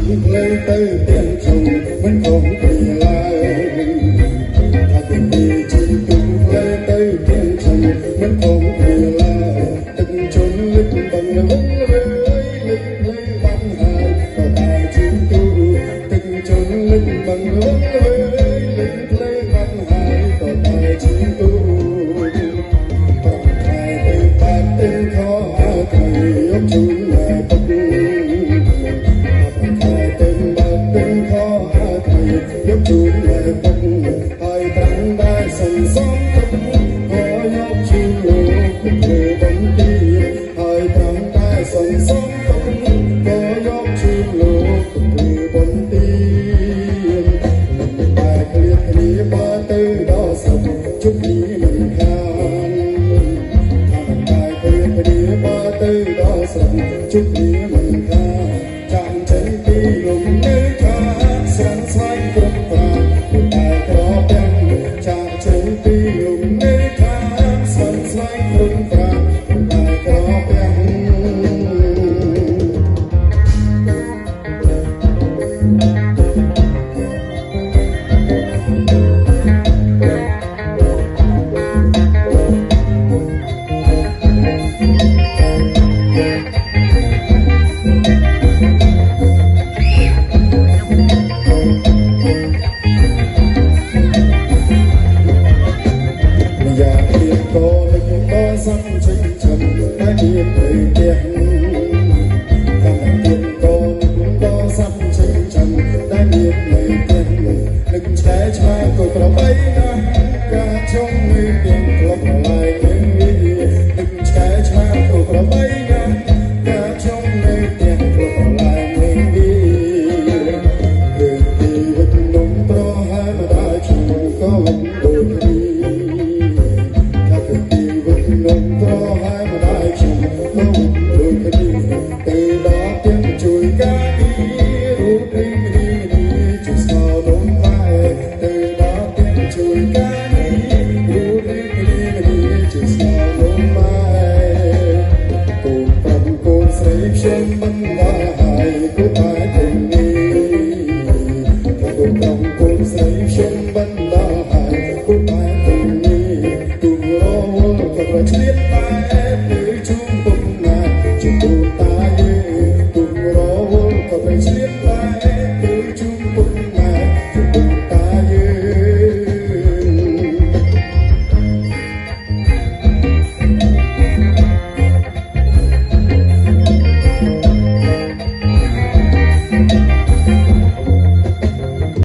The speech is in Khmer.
ភ្លេងទៅទាំងជុំមិនខំពីឡើយថាពីជីវិតភ្លេងទៅទាំងជុំមិនខំពីឡើយទឹកជន់លឹកបងរវល់រើយលឹកភ្លេងបានហើយក៏តែជីវិតទឹកជន់លឹកបងរវល់រើយលឹកភ្លេងបានហើយក៏តែជីវិតប្រខែទៅបាត់ទឹកខោហើយយកជូនមកទឹកយកជូនមកពុកហើយប្រាំងដែលសន្សំទឹកក៏យកជូនលោកធ្វើបំទីហើយប្រាំងដែលសន្សំទឹកក៏យកជូនលោកធ្វើបំទីតែឃ្លៀតគ្នាបើទៅដល់ស្រុកជុំនេះមិនខានតែឃ្លៀតគ្នាបើទៅដល់ស្រុកជុំនេះមិនខានចាំចេញពីលំនៅខាស្រន់ស្វាយគ្រប់ប្រាតែក្រទាំងចាក់ចេញពីលំនៅខាស្រន់ស្វាយគ្រប់ប្រាតែក្រទាំងសំចិញ្ចឹមតែមានទៅផ្ទះតាមទៀតកូនក៏សំចិញ្ចឹមតែមាននៅផ្ទះនឹកឆ្កែឆ្មាក៏ក្របីណាស់កាជុំនៅទាំងក្លុកឡាយនឹងនឹកឆ្កែឆ្មាក៏ក្របីណាស់កាជុំនៅទាំងក្លុកឡាយនឹងរឿងទីវិតនំប្រហែលម្ដាយជូនក៏ដូចគ្នានំប្រហែលម្ដាយជូនក៏ដូចគ្នាទៅដល់ទាំងជួយការរូបរីករាយជួយស្គាល់នំបាយទៅដល់ទាំងជួយការរូបរីករាយជួយស្គាល់នំបាយកូនប្រុសកូនស្រីខ្ញុំមិនដែរហើយគូតែ